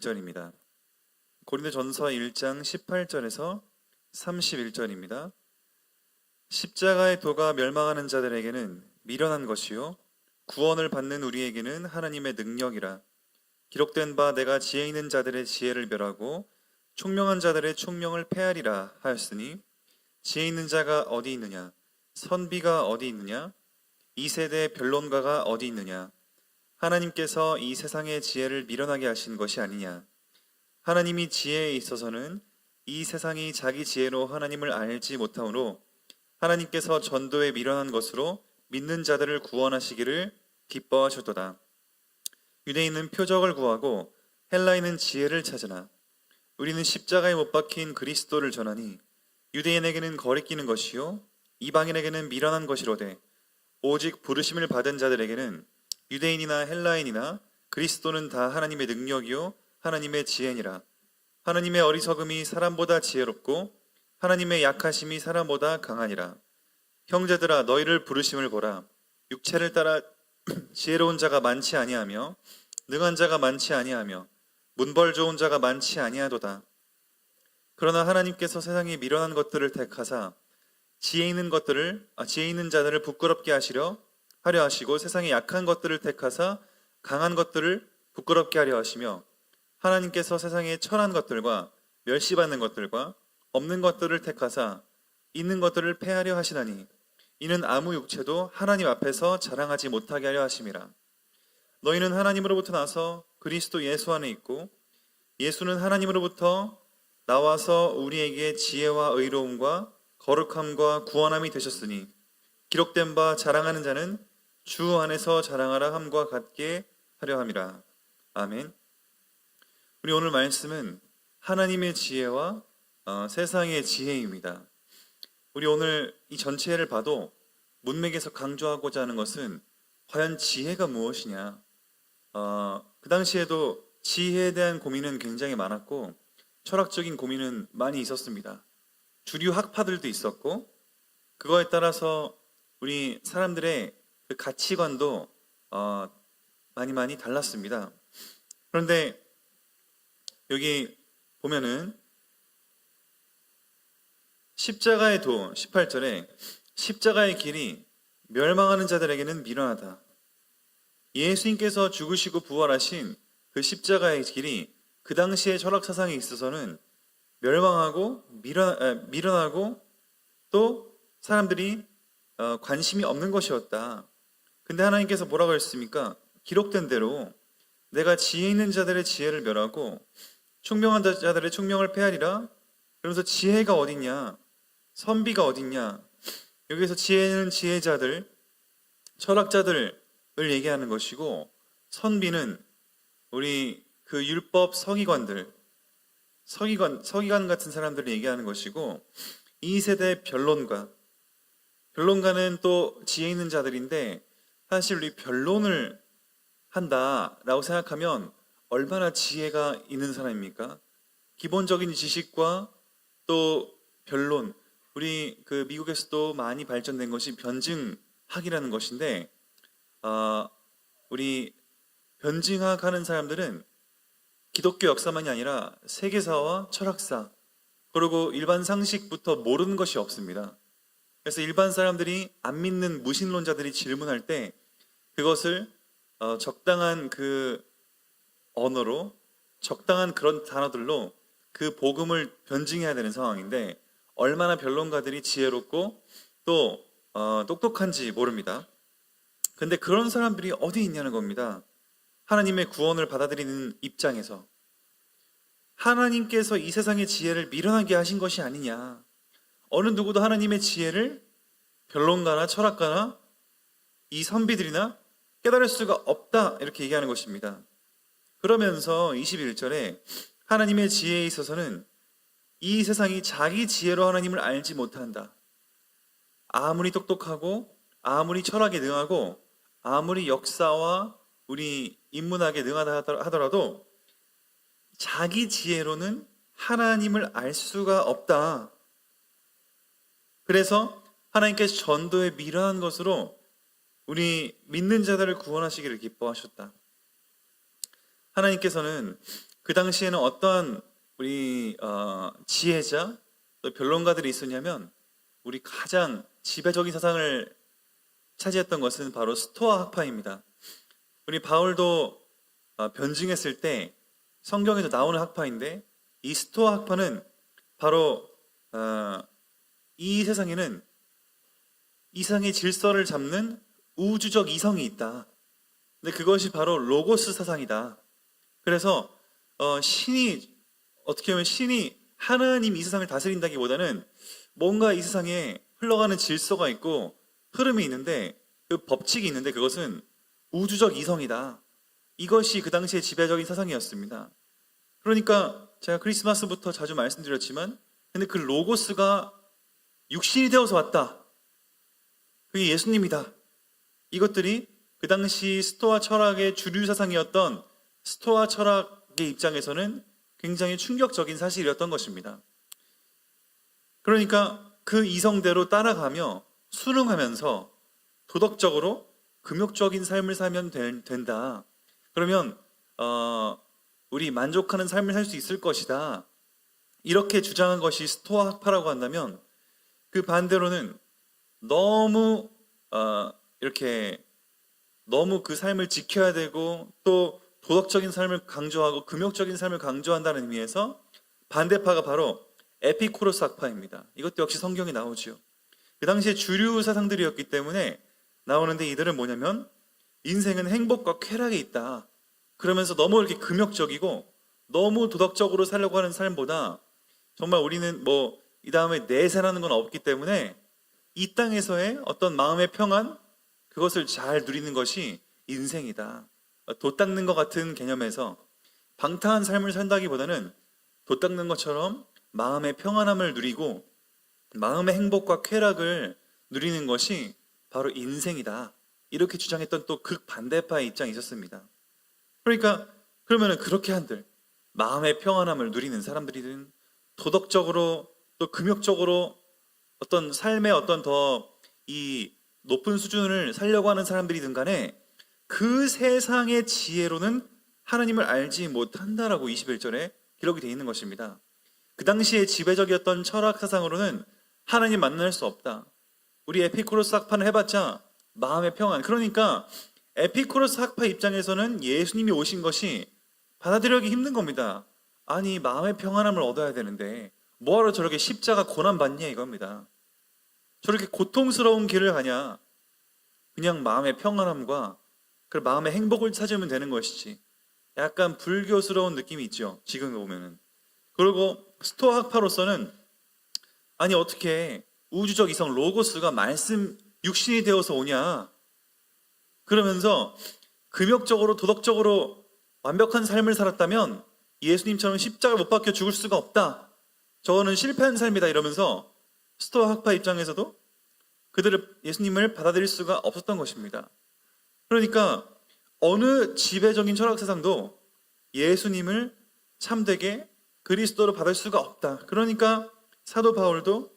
절입니다. 고린도전서 1장 18절에서 31절입니다. 십자가의 도가 멸망하는 자들에게는 미련한 것이요 구원을 받는 우리에게는 하나님의 능력이라. 기록된 바 내가 지혜 있는 자들의 지혜를 멸하고 총명한 자들의 총명을 폐하리라 하였으니, 지혜 있는 자가 어디 있느냐? 선비가 어디 있느냐? 이 세대의 변론가가 어디 있느냐? 하나님께서 이 세상의 지혜를 미련하게 하신 것이 아니냐? 하나님이 지혜에 있어서는 이 세상이 자기 지혜로 하나님을 알지 못하므로 하나님께서 전도에 미련한 것으로 믿는 자들을 구원하시기를 기뻐하셨도다. 유대인은 표적을 구하고 헬라인은 지혜를 찾으나 우리는 십자가에 못 박힌 그리스도를 전하니, 유대인에게는 거리끼는 것이요 이방인에게는 미련한 것이로되 오직 부르심을 받은 자들에게는 유대인이나 헬라인이나 그리스도는 다 하나님의 능력이요 하나님의 지혜니라. 하나님의 어리석음이 사람보다 지혜롭고 하나님의 약하심이 사람보다 강하니라. 형제들아, 너희를 부르심을 보라. 육체를 따라 지혜로운 자가 많지 아니하며 능한 자가 많지 아니하며 문벌 좋은 자가 많지 아니하도다. 그러나 하나님께서 세상에 미련한 것들을 택하사 지혜 있는 자들을 부끄럽게 하려 하시고, 세상에 약한 것들을 택하사 강한 것들을 부끄럽게 하려 하시며, 하나님께서 세상에 천한 것들과 멸시받는 것들과 없는 것들을 택하사 있는 것들을 폐하려 하시나니, 이는 아무 육체도 하나님 앞에서 자랑하지 못하게 하려 하심이라. 너희는 하나님으로부터 나서 그리스도 예수 안에 있고, 예수는 하나님으로부터 나와서 우리에게 지혜와 의로움과 거룩함과 구원함이 되셨으니, 기록된 바 자랑하는 자는 주 안에서 자랑하라 함과 같게 하려 함이라. 아멘. 우리 오늘 말씀은 하나님의 지혜와 세상의 지혜입니다. 우리 오늘 이 전체를 봐도 문맥에서 강조하고자 하는 것은 과연 지혜가 무엇이냐. 그 당시에도 지혜에 대한 고민은 굉장히 많았고 철학적인 고민은 많이 있었습니다. 주류 학파들도 있었고, 그거에 따라서 우리 사람들의 그 가치관도 많이 달랐습니다. 그런데 여기 보면은 십자가의 도 18절에 십자가의 길이 멸망하는 자들에게는 미련하다. 예수님께서 죽으시고 부활하신 그 십자가의 길이 그 당시의 철학 사상에 있어서는 멸망하고 미련하고 또 사람들이 관심이 없는 것이었다. 근데 하나님께서 뭐라고 했습니까? 기록된 대로 내가 지혜 있는 자들의 지혜를 멸하고 총명한 자들의 총명을 폐하리라. 그러면서 지혜가 어딨냐? 선비가 어딨냐? 여기서 지혜는 지혜자들, 철학자들을 얘기하는 것이고, 선비는 우리 그 율법 서기관 같은 사람들을 얘기하는 것이고, 이 세대의 변론가는 또 지혜 있는 자들인데, 사실 우리 변론을 한다라고 생각하면 얼마나 지혜가 있는 사람입니까? 기본적인 지식과 또 변론, 우리 그 미국에서도 많이 발전된 것이 변증학이라는 것인데, 우리 변증학 하는 사람들은 기독교 역사만이 아니라 세계사와 철학사, 그리고 일반 상식부터 모르는 것이 없습니다. 그래서 일반 사람들이 안 믿는 무신론자들이 질문할 때 그것을 적당한 그 언어로, 적당한 그런 단어들로 그 복음을 변증해야 되는 상황인데, 얼마나 변론가들이 지혜롭고 또 똑똑한지 모릅니다. 근데 그런 사람들이 어디 있냐는 겁니다. 하나님의 구원을 받아들이는 입장에서 하나님께서 이 세상의 지혜를 미련하게 하신 것이 아니냐. 어느 누구도 하나님의 지혜를 변론가나 철학가나 이 선비들이나 깨달을 수가 없다, 이렇게 얘기하는 것입니다. 그러면서 21절에 하나님의 지혜에 있어서는 이 세상이 자기 지혜로 하나님을 알지 못한다. 아무리 똑똑하고 아무리 철학에 능하고 아무리 역사와 우리 인문학에 능하다 하더라도 자기 지혜로는 하나님을 알 수가 없다. 그래서 하나님께서 전도에 미련한 것으로 우리 믿는 자들을 구원하시기를 기뻐하셨다. 하나님께서는 그 당시에는 어떠한 우리 지혜자 또 변론가들이 있었냐면 우리 가장 지배적인 사상을 차지했던 것은 바로 스토아 학파입니다. 우리 바울도 변증했을 때 성경에도 나오는 학파인데 이 스토아 학파는 바로 이 세상에는 이 세상의 질서를 잡는 우주적 이성이 있다. 근데 그것이 바로 로고스 사상이다. 그래서 신이 어떻게 보면 신이 하나님 이 세상을 다스린다기보다는 뭔가 이 세상에 흘러가는 질서가 있고 흐름이 있는데 그 법칙이 있는데 그것은 우주적 이성이다. 이것이 그 당시의 지배적인 사상이었습니다. 그러니까 제가 크리스마스부터 자주 말씀드렸지만 근데 그 로고스가 육신이 되어서 왔다. 그게 예수님이다. 이것들이 그 당시 스토아 철학의 주류 사상이었던 스토아 철학의 입장에서는 굉장히 충격적인 사실이었던 것입니다. 그러니까 그 이성대로 따라가며 순응하면서 도덕적으로 금욕적인 삶을 살면 된다. 그러면 우리 만족하는 삶을 살 수 있을 것이다. 이렇게 주장한 것이 스토아 학파라고 한다면 그 반대로는 너무 너무 그 삶을 지켜야 되고 또 도덕적인 삶을 강조하고 금욕적인 삶을 강조한다는 의미에서 반대파가 바로 에피쿠로스 학파입니다. 이것도 역시 성경에 나오죠. 그 당시에 주류 사상들이었기 때문에 나오는데 이들은 뭐냐면 인생은 행복과 쾌락에 있다. 그러면서 너무 이렇게 금욕적이고 너무 도덕적으로 살려고 하는 삶보다 정말 우리는 이 다음에 내세라는 건 없기 때문에 이 땅에서의 어떤 마음의 평안 그것을 잘 누리는 것이 인생이다. 돛 닦는 것 같은 개념에서 방탕한 삶을 산다기보다는 돛 닦는 것처럼 마음의 평안함을 누리고 마음의 행복과 쾌락을 누리는 것이 바로 인생이다. 이렇게 주장했던 또 극반대파의 입장이 있었습니다. 그러니까 그러면은 그렇게 한들 마음의 평안함을 누리는 사람들이든 도덕적으로 또 금욕적으로 어떤 삶의 어떤 더 이 높은 수준을 살려고 하는 사람들이든 간에 그 세상의 지혜로는 하나님을 알지 못한다라고 21절에 기록이 되어 있는 것입니다. 그 당시에 지배적이었던 철학 사상으로는 하나님 만날 수 없다. 우리 에피쿠로스 학파는 해봤자 마음의 평안. 그러니까 에피쿠로스 학파 입장에서는 예수님이 오신 것이 받아들이기 힘든 겁니다. 아니 마음의 평안함을 얻어야 되는데 뭐하러 저렇게 십자가 고난 받냐 이겁니다. 저렇게 고통스러운 길을 가냐. 그냥 마음의 평안함과 그 마음의 행복을 찾으면 되는 것이지. 약간 불교스러운 느낌이 있죠. 지금 보면은. 그리고 스토아 학파로서는 아니 어떻게 우주적 이성 로고스가 말씀 육신이 되어서 오냐. 그러면서 금욕적으로 도덕적으로 완벽한 삶을 살았다면 예수님처럼 십자가를 못 박혀 죽을 수가 없다. 저거는 실패한 삶이다 이러면서 스토아 학파 입장에서도 그들을 예수님을 받아들일 수가 없었던 것입니다. 그러니까 어느 지배적인 철학 사상도 예수님을 참되게 그리스도로 받을 수가 없다. 그러니까 사도 바울도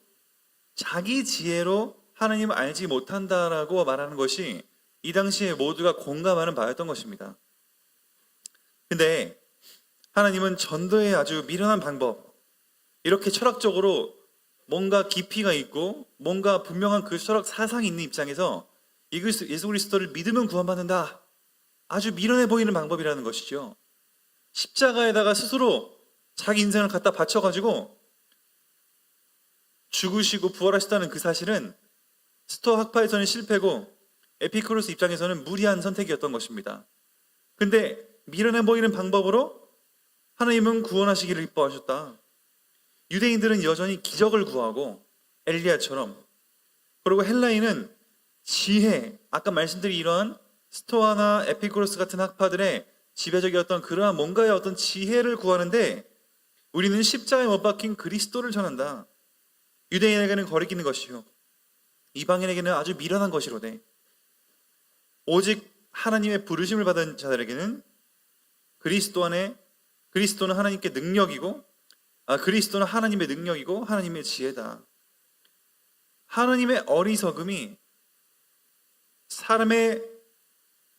자기 지혜로 하나님을 알지 못한다라고 말하는 것이 이 당시에 모두가 공감하는 바였던 것입니다. 근데 하나님은 전도의 아주 미련한 방법, 이렇게 철학적으로 뭔가 깊이가 있고 뭔가 분명한 그 철학 사상이 있는 입장에서 예수 그리스도를 믿으면 구원받는다. 아주 미련해 보이는 방법이라는 것이죠. 십자가에다가 스스로 자기 인생을 갖다 바쳐가지고 죽으시고 부활하셨다는 그 사실은 스토아 학파에서는 실패고 에피쿠로스 입장에서는 무리한 선택이었던 것입니다. 근데 미련해 보이는 방법으로 하나님은 구원하시기를 기뻐하셨다. 유대인들은 여전히 기적을 구하고 엘리야처럼, 그리고 헬라인은 지혜, 아까 말씀드린 이러한 스토아나 에피쿠로스 같은 학파들의 지배적이었던 그러한 뭔가의 어떤 지혜를 구하는데 우리는 십자가에 못 박힌 그리스도를 전한다. 유대인에게는 거리끼는 것이요 이방인에게는 아주 미련한 것이로되 오직 하나님의 부르심을 받은 자들에게는 그리스도는 하나님께 능력이고 그리스도는 하나님의 능력이고 하나님의 지혜다. 하나님의 어리석음이 사람의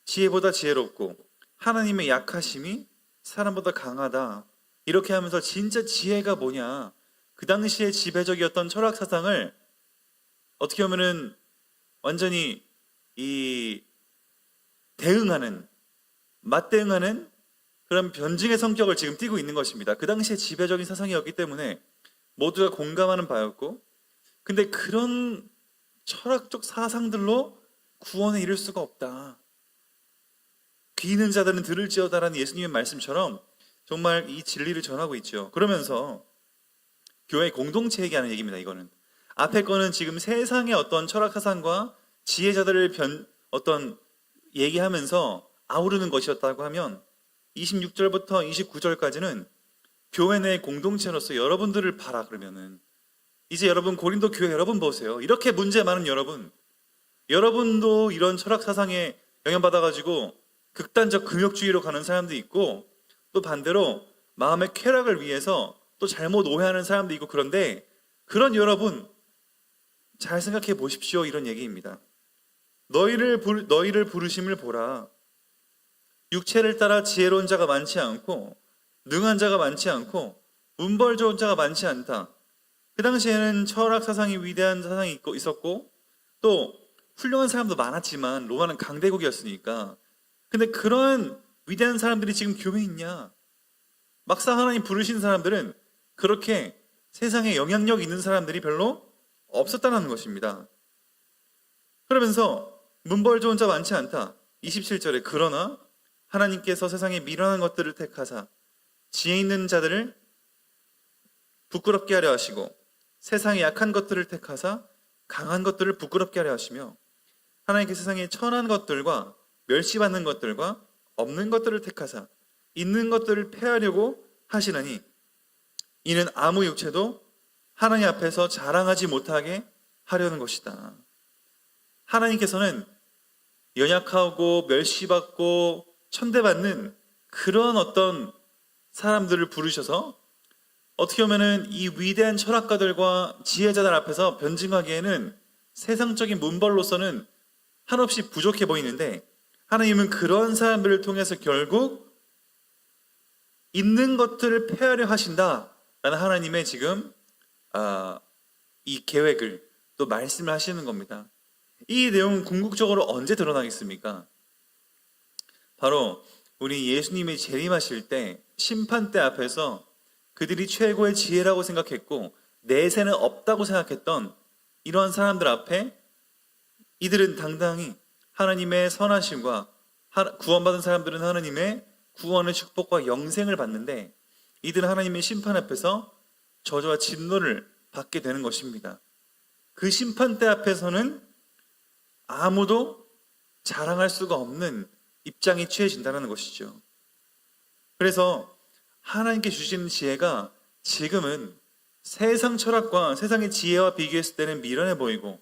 지혜보다 지혜롭고 하나님의 약하심이 사람보다 강하다. 이렇게 하면서 진짜 지혜가 뭐냐. 그 당시에 지배적이었던 철학 사상을 어떻게 보면은 완전히 이 대응하는, 맞대응하는 그런 변증의 성격을 지금 띠고 있는 것입니다. 그 당시에 지배적인 사상이었기 때문에 모두가 공감하는 바였고, 근데 그런 철학적 사상들로 구원에 이를 수가 없다. 귀 있는 자들은 들을지어다라는 예수님의 말씀처럼 정말 이 진리를 전하고 있죠. 그러면서 교회 공동체 얘기하는 얘기입니다. 이거는 앞에 거는 지금 세상의 어떤 철학 사상과 지혜자들을 어떤 얘기하면서 아우르는 것이었다고 하면 26절부터 29절까지는 교회 내 공동체로서 여러분들을 봐라. 그러면은 이제 여러분 고린도 교회 여러분 보세요. 이렇게 문제 많은 여러분도 이런 철학 사상에 영향받아가지고 극단적 금욕주의로 가는 사람도 있고, 또 반대로 마음의 쾌락을 위해서 또 잘못 오해하는 사람도 있고, 그런데 그런 여러분 잘 생각해 보십시오. 이런 얘기입니다. 너희를 부르심을 보라. 육체를 따라 지혜로운 자가 많지 않고 능한 자가 많지 않고 문벌 좋은 자가 많지 않다. 그 당시에는 철학 사상이 위대한 사상이 있었고 또 훌륭한 사람도 많았지만 로마는 강대국이었으니까. 근데 그런 위대한 사람들이 지금 교회에 있냐? 막상 하나님 부르신 사람들은 그렇게 세상에 영향력 있는 사람들이 별로 없었다는 것입니다. 그러면서 문벌 좋은 자 많지 않다. 27절에 그러나 하나님께서 세상에 미련한 것들을 택하사 지혜 있는 자들을 부끄럽게 하려 하시고 세상에 약한 것들을 택하사 강한 것들을 부끄럽게 하려 하시며 하나님께서 세상에 천한 것들과 멸시받는 것들과 없는 것들을 택하사 있는 것들을 폐하려고 하시나니 이는 아무 육체도 하나님 앞에서 자랑하지 못하게 하려는 것이다. 하나님께서는 연약하고 멸시받고 천대받는 그런 어떤 사람들을 부르셔서 어떻게 보면은 이 위대한 철학가들과 지혜자들 앞에서 변증하기에는 세상적인 문벌로서는 한없이 부족해 보이는데, 하나님은 그런 사람들을 통해서 결국 있는 것들을 폐하려 하신다라는 하나님의 지금 이 계획을 또 말씀을 하시는 겁니다. 이 내용은 궁극적으로 언제 드러나겠습니까? 바로 우리 예수님이 재림하실 때 심판대 앞에서 그들이 최고의 지혜라고 생각했고 내세는 없다고 생각했던 이러한 사람들 앞에 이들은 당당히 하나님의 선하심과 구원받은 사람들은 하나님의 구원의 축복과 영생을 받는데, 이들은 하나님의 심판 앞에서 저주와 진노를 받게 되는 것입니다. 그 심판대 앞에서는 아무도 자랑할 수가 없는 입장이 취해진다는 것이죠. 그래서 하나님께 주시는 지혜가 지금은 세상 철학과 세상의 지혜와 비교했을 때는 미련해 보이고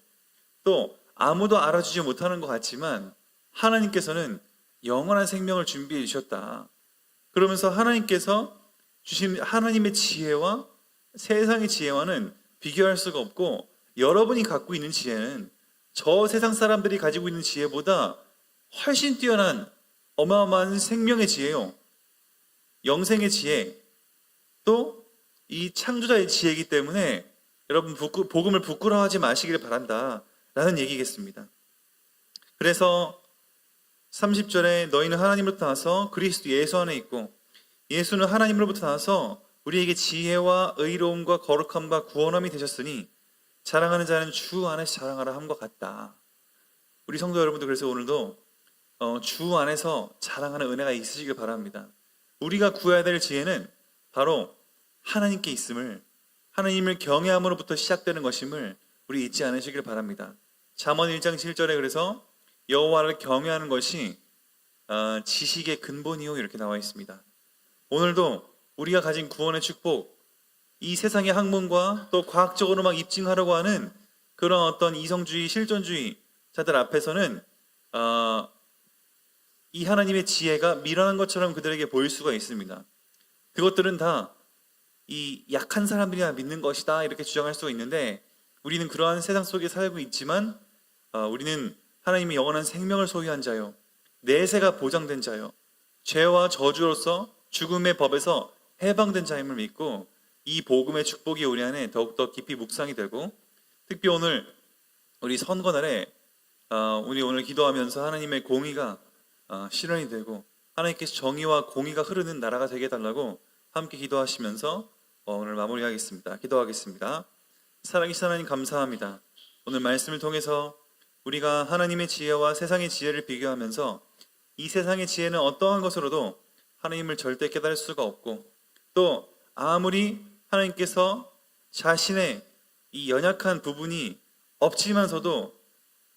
또 아무도 알아주지 못하는 것 같지만, 하나님께서는 영원한 생명을 준비해 주셨다. 그러면서 하나님께서 주신 하나님의 지혜와 세상의 지혜와는 비교할 수가 없고, 여러분이 갖고 있는 지혜는 저 세상 사람들이 가지고 있는 지혜보다 훨씬 뛰어난 어마어마한 생명의 지혜요, 영생의 지혜, 또 이 창조자의 지혜이기 때문에 여러분 복음을 부끄러워하지 마시기를 바란다 라는 얘기겠습니다. 그래서 30절에 너희는 하나님으로부터 나서 그리스도 예수 안에 있고 예수는 하나님으로부터 나서 우리에게 지혜와 의로움과 거룩함과 구원함이 되셨으니 자랑하는 자는 주 안에서 자랑하라 함과 같다. 우리 성도 여러분들, 그래서 오늘도 주 안에서 자랑하는 은혜가 있으시길 바랍니다. 우리가 구해야 될 지혜는 바로 하나님께 있음을, 하나님을 경외함으로부터 시작되는 것임을 우리 잊지 않으시길 바랍니다. 잠언 1장 7절에 그래서 여호와를 경외하는 것이 지식의 근본이요 이렇게 나와 있습니다. 오늘도 우리가 가진 구원의 축복, 이 세상의 학문과 또 과학적으로 막 입증하려고 하는 그런 어떤 이성주의, 실존주의 자들 앞에서는 이 하나님의 지혜가 미련한 것처럼 그들에게 보일 수가 있습니다. 그것들은 다 이 약한 사람들이나 믿는 것이다 이렇게 주장할 수가 있는데, 우리는 그러한 세상 속에 살고 있지만 우리는 하나님의 영원한 생명을 소유한 자요, 내세가 보장된 자요, 죄와 저주로서 죽음의 법에서 해방된 자임을 믿고 이 복음의 축복이 우리 안에 더욱더 깊이 묵상이 되고, 특히 오늘 우리 선거날에 우리 오늘 기도하면서 하나님의 공의가 실현이 되고 하나님께서 정의와 공의가 흐르는 나라가 되게 해달라고 함께 기도하시면서 오늘 마무리하겠습니다. 기도하겠습니다. 살아계신 하나님, 감사합니다. 오늘 말씀을 통해서 우리가 하나님의 지혜와 세상의 지혜를 비교하면서 이 세상의 지혜는 어떠한 것으로도 하나님을 절대 깨달을 수가 없고, 또 아무리 하나님께서 자신의 이 연약한 부분이 없지만서도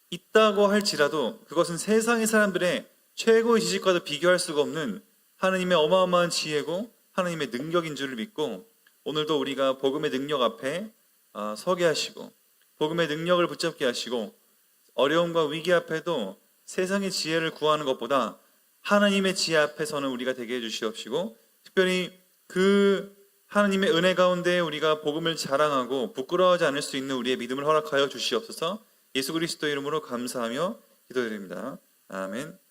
있다고 할지라도 그것은 세상의 사람들의 최고의 지식과도 비교할 수가 없는 하나님의 어마어마한 지혜고 하나님의 능력인 줄을 믿고, 오늘도 우리가 복음의 능력 앞에 서게 하시고 복음의 능력을 붙잡게 하시고, 어려움과 위기 앞에도 세상의 지혜를 구하는 것보다 하나님의 지혜 앞에서는 우리가 되게 해주시옵시고, 특별히 그 하나님의 은혜 가운데 우리가 복음을 자랑하고 부끄러워하지 않을 수 있는 우리의 믿음을 허락하여 주시옵소서. 예수 그리스도의 이름으로 감사하며 기도드립니다. 아멘.